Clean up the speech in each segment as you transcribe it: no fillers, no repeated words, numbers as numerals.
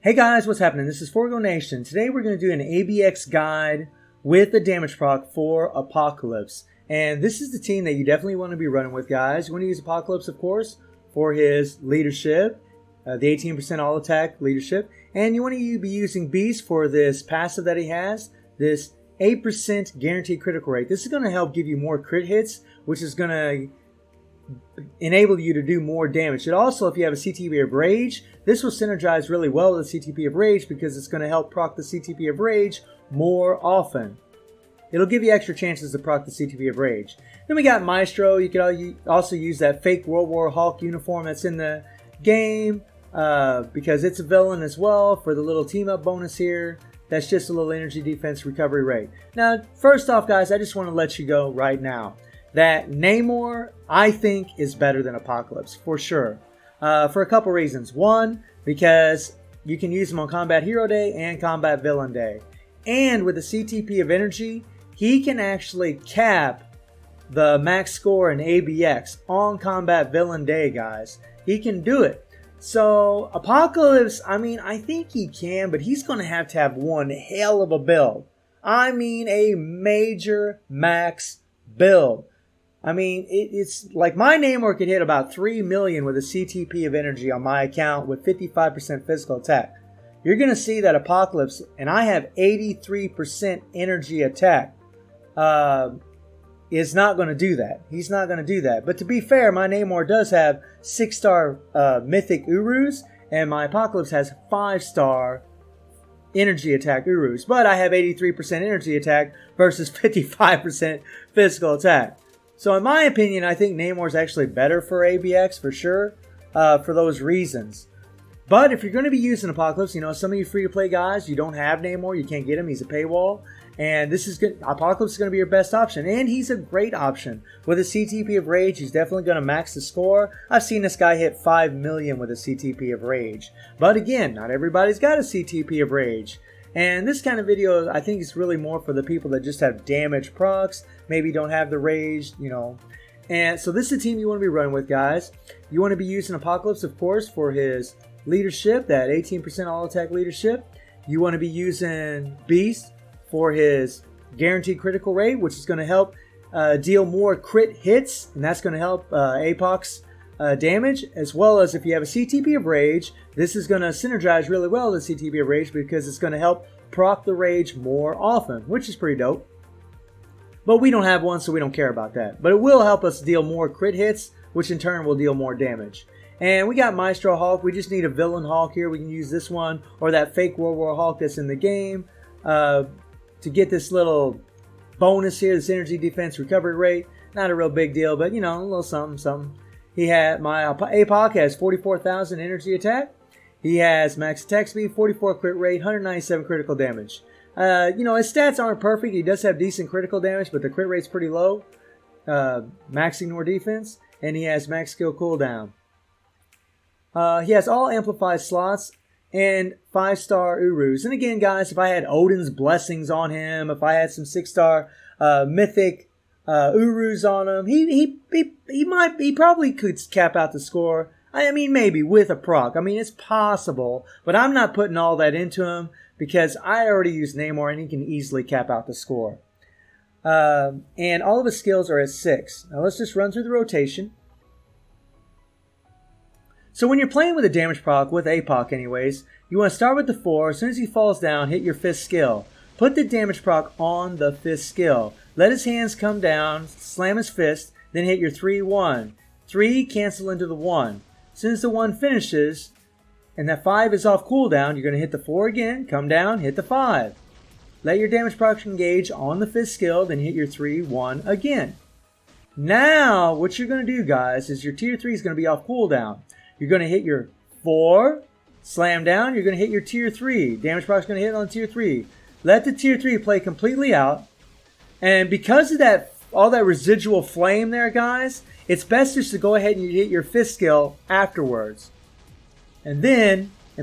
Hey guys, what's happening? This is Forgo Nation. Today we're going to do an ABX guide with the damage proc for Apocalypse. And this is the team that you definitely want to be running with, guys. You want to use Apocalypse, of course, for his leadership, the 18% all attack leadership. And you want to be using Beast for this passive that he has, this 8% guaranteed critical rate. This is going to help give you more crit hits, which is going to enable you to do more damage. And also, if you have a CTP of Rage, this will synergize really well with the CTP of Rage because it's going to help proc the CTP of Rage more often. It'll give you extra chances to proc the CTP of Rage. Then we got Maestro. You can also use that fake World War Hulk uniform that's in the game because it's a villain as well for the little team up bonus here. That's just a little energy defense recovery rate. Now, first off, guys, I just want to let you go right now that Namor, I think, is better than Apocalypse, for sure. For a couple reasons. One, because you can use him on Combat Hero Day and Combat Villain Day. And with the CTP of Energy, he can actually cap the max score in ABX on Combat Villain Day, guys. He can do it. So, Apocalypse, I mean, I think he can, but he's going to have one hell of a build. I mean, a major max build. I mean, it's like my Namor could hit about 3 million with a CTP of Energy on my account with 55% physical attack. You're going to see that Apocalypse, and I have 83% energy attack, is not going to do that. He's not going to do that. But to be fair, my Namor does have 6-star Mythic Urus, and my Apocalypse has 5-star energy attack Urus. But I have 83% energy attack versus 55% physical attack. So in my opinion, I think Namor is actually better for ABX for sure, for those reasons. But if you're going to be using Apocalypse, you know, some of you free-to-play guys, you don't have Namor, you can't get him, he's a paywall. And this is good. Apocalypse is going to be your best option. And he's a great option. With a CTP of Rage, he's definitely going to max the score. I've seen this guy hit 5 million with a CTP of Rage. But again, not everybody's got a CTP of Rage. And this kind of video, I think, is really more for the people that just have damage procs, maybe don't have the Rage, you know. And so this is the team you want to be running with, guys. You want to be using Apocalypse, of course, for his leadership, that 18% all-attack leadership. You want to be using Beast for his guaranteed critical rate, which is going to help deal more crit hits, and that's going to help APOC's damage, as well as if you have a CTP of Rage, this is going to synergize really well with the CTP of Rage because it's going to help proc the Rage more often, which is pretty dope. But we don't have one, so we don't care about that. But it will help us deal more crit hits, which in turn will deal more damage. And we got Maestro Hulk. We just need a villain Hulk here. We can use this one or that fake World War Hulk that's in the game to get this little bonus here, this energy defense recovery rate. Not a real big deal, but you know, a little something. He had my APOC has 44,000 energy attack. He has max attack speed, 44 crit rate, 197 critical damage. You know, his stats aren't perfect. He does have decent critical damage, but the crit rate's pretty low. Max ignore defense, and he has max skill cooldown. He has all amplified slots and 5-star Urus. And again, guys, if I had Odin's blessings on him, if I had some 6-star mythic Urus on him, he probably could cap out the score. I mean, maybe with a proc. I mean, it's possible, but I'm not putting all that into him because I already use Namor and he can easily cap out the score. And all of his skills are at 6. Now let's just run through the rotation. So when you're playing with a damage proc, with APOC anyways, you want to start with the 4. As soon as he falls down, hit your 5th skill. Put the damage proc on the 5th skill. Let his hands come down, slam his fist, then hit your 3-1. 3 cancel into the 1. As soon as the 1 finishes, and that 5 is off cooldown, you're going to hit the 4 again, come down, hit the 5. Let your damage proc engage on the 5th skill, then hit your 3-1 again. Now, what you're going to do, guys, is your tier 3 is going to be off cooldown. You're going to hit your 4, slam down, you're going to hit your tier 3. Damage proc is going to hit on tier 3. Let the tier 3 play completely out. And because of that, all that residual flame there, guys, it's best just to go ahead and hit your 5th skill afterwards. And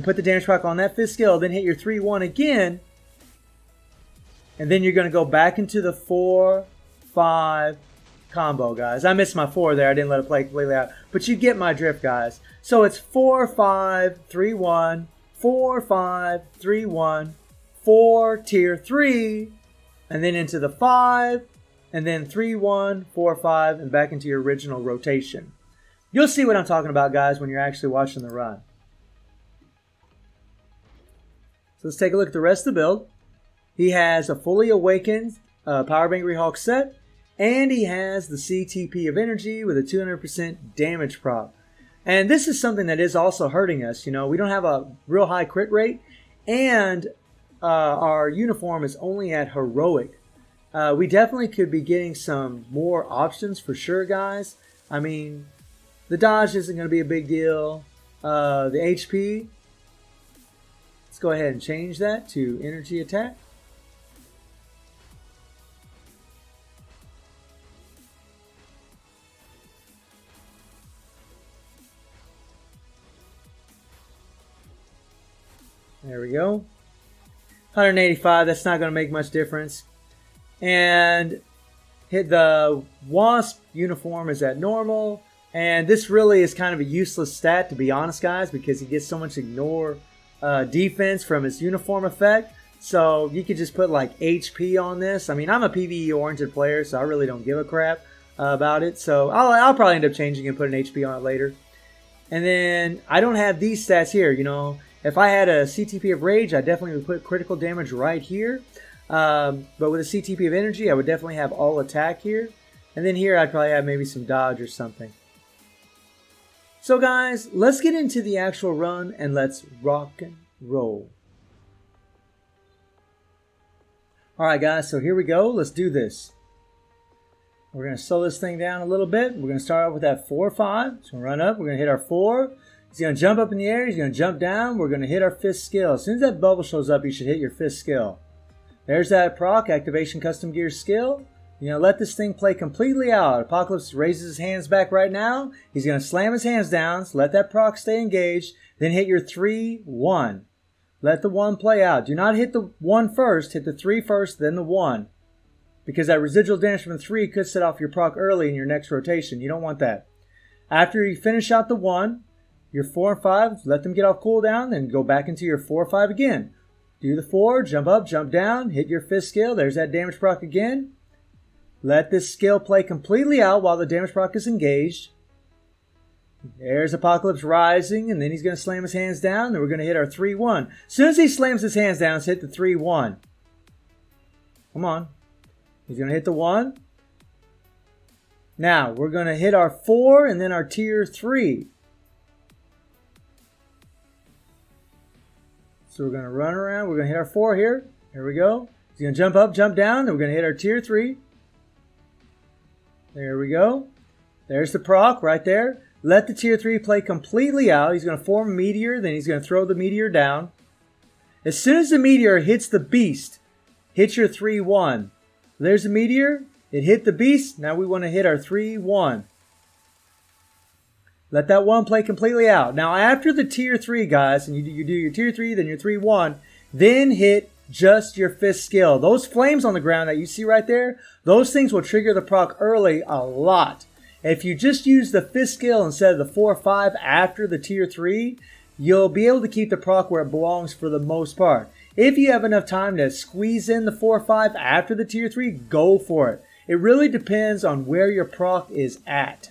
put the damage proc on that 5th skill, then hit your 3-1 again. And then you're going to go back into the 4, 5, combo, guys. I missed my 4 there. I didn't let it play completely out. But you get my drift, guys. So it's 4, 5, 3, 1, 4, 4, 5, 3, 1, 4, tier 3, and then into the 5, and then 3, 1, 4, 5, and back into your original rotation. You'll see what I'm talking about, guys, when you're actually watching the run. So let's take a look at the rest of the build. He has a fully awakened Power Bank Rehawk set, and he has the CTP of energy with a 200% damage prop. And this is something that is also hurting us. You know, we don't have a real high crit rate, and our uniform is only at heroic. We definitely could be getting some more options for sure, guys. I mean, the dodge isn't going to be a big deal. The HP, let's go ahead and change that to energy attack. There we go. 185, that's not going to make much difference. And hit the Wasp uniform is at normal. And this really is kind of a useless stat, to be honest, guys, because he gets so much ignore defense from his uniform effect. So you could just put like HP on this. I mean, I'm a PvE-oriented player, so I really don't give a crap about it. So I'll probably end up changing and put an HP on it later. And then I don't have these stats here, you know. If I had a CTP of Rage, I definitely would put critical damage right here. But with a CTP of Energy, I would definitely have all attack here. And then here, I'd probably have maybe some dodge or something. So guys, let's get into the actual run and let's rock and roll. Alright guys, so here we go. Let's do this. We're going to slow this thing down a little bit. We're going to start off with that 4, 5. So we'll run up. We're going to hit our 4. He's going to jump up in the air. He's going to jump down. We're going to hit our 5th skill. As soon as that bubble shows up, you should hit your 5th skill. There's that proc, Activation Custom Gear skill. You're going to let this thing play completely out. Apocalypse raises his hands back right now. He's going to slam his hands down. So let that proc stay engaged. Then hit your 3, 1. Let the 1 play out. Do not hit the 1 first. Hit the 3 first, then the 1. Because that residual damage from the 3 could set off your proc early in your next rotation. You don't want that. After you finish out the 1, your 4 and 5, let them get off cooldown, then go back into your 4 or 5 again. Do the 4, jump up, jump down, hit your 5th skill. There's that damage proc again. Let this skill play completely out while the damage proc is engaged. There's Apocalypse rising, and then he's going to slam his hands down, and we're going to hit our 3, 1. As soon as he slams his hands down, let's hit the 3, 1. Come on. He's going to hit the 1. Now, we're going to hit our 4 and then our tier 3. So we're going to run around. We're going to hit our 4 here. Here we go. He's going to jump up, jump down. Then we're going to hit our tier 3. There we go. There's the proc right there. Let the tier 3 play completely out. He's going to form a meteor. Then he's going to throw the meteor down. As soon as the meteor hits the beast, hit your 3, 1. There's the meteor. It hit the beast. Now we want to hit our 3, 1. Let that 1 play completely out. Now after the tier 3, guys, and you do your tier 3, then your 3, 1, then hit just your 5th skill. Those flames on the ground that you see right there, those things will trigger the proc early a lot. If you just use the 5th skill instead of the 4 or 5 after the tier 3, you'll be able to keep the proc where it belongs for the most part. If you have enough time to squeeze in the 4 or 5 after the tier 3, go for it. It really depends on where your proc is at.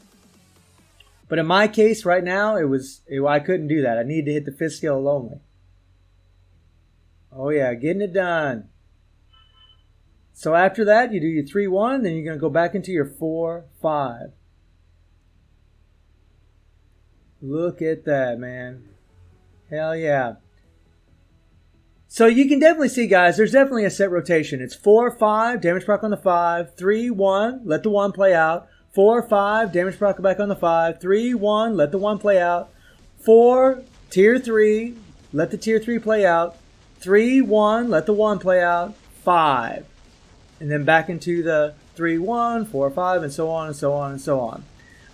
But in my case right now, I couldn't do that. I needed to hit the 5th skill only. Oh yeah, getting it done. So after that, you do your 3, 1, then you're going to go back into your 4, 5. Look at that, man. Hell yeah. So you can definitely see, guys, there's definitely a set rotation. It's 4, 5, damage proc on the 5, 3, 1, let the 1 play out. 4, 5, damage proc back on the 5, 3, 1, let the 1 play out. 4, tier 3, let the tier 3 play out. 3, 1, let the 1 play out. 5. And then back into the 3, 1, 4, 5, and so on and so on and so on.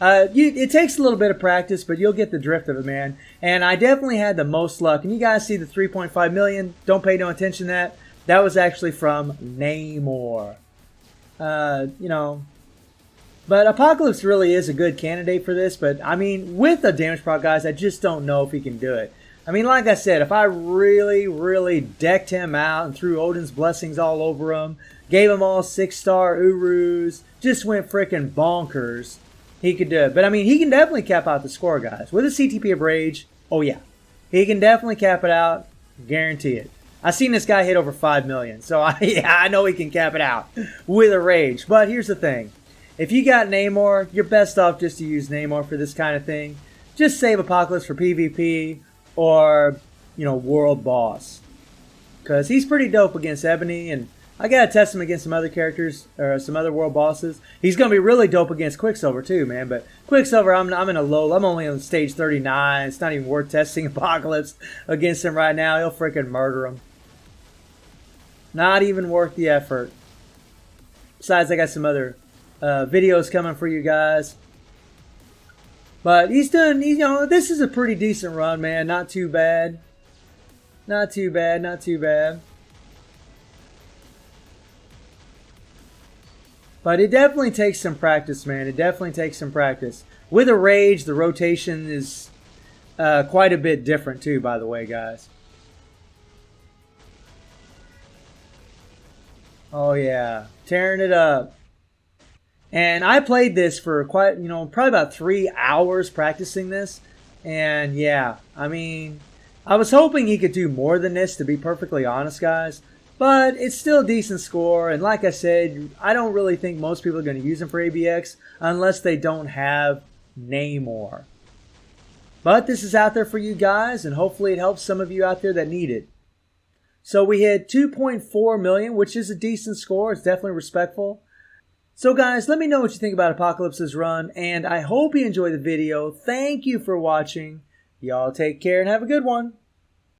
It takes a little bit of practice, but you'll get the drift of it, man. And I definitely had the most luck. And you guys see the 3.5 million. Don't pay no attention to that. That was actually from Namor. You know. But Apocalypse really is a good candidate for this. But, I mean, with the damage proc, guys, I just don't know if he can do it. I mean, like I said, if I really, really decked him out and threw Odin's blessings all over him, gave him all 6-star Urus, just went freaking bonkers, he could do it. But I mean, he can definitely cap out the score, guys. With a CTP of Rage, oh yeah. He can definitely cap it out, guarantee it. I've seen this guy hit over 5 million, so I know he can cap it out with a Rage. But here's the thing. If you got Namor, you're best off just to use Namor for this kind of thing. Just save Apocalypse for PvP or, you know, World Boss. Because he's pretty dope against Ebony, and I gotta test him against some other characters, or some other World Bosses. He's gonna be really dope against Quicksilver too, man. But Quicksilver, I'm in a low, I'm only on stage 39. It's not even worth testing Apocalypse against him right now. He'll freaking murder him. Not even worth the effort. Besides, I got some other videos coming for you guys. But he's done, you know, this is a pretty decent run, man. Not too bad. Not too bad, not too bad. But it definitely takes some practice, man. It definitely takes some practice. With a Rage, the rotation is quite a bit different too, by the way, guys. Oh yeah, tearing it up. And I played this for quite, you know, probably about 3 hours practicing this. And yeah, I mean, I was hoping he could do more than this, to be perfectly honest, guys. But it's still a decent score. And like I said, I don't really think most people are going to use him for ABX unless they don't have Namor. But this is out there for you guys, and hopefully it helps some of you out there that need it. So we hit 2.4 million, which is a decent score. It's definitely respectful. So guys, let me know what you think about Apocalypse's run, and I hope you enjoyed the video. Thank you for watching. Y'all take care and have a good one.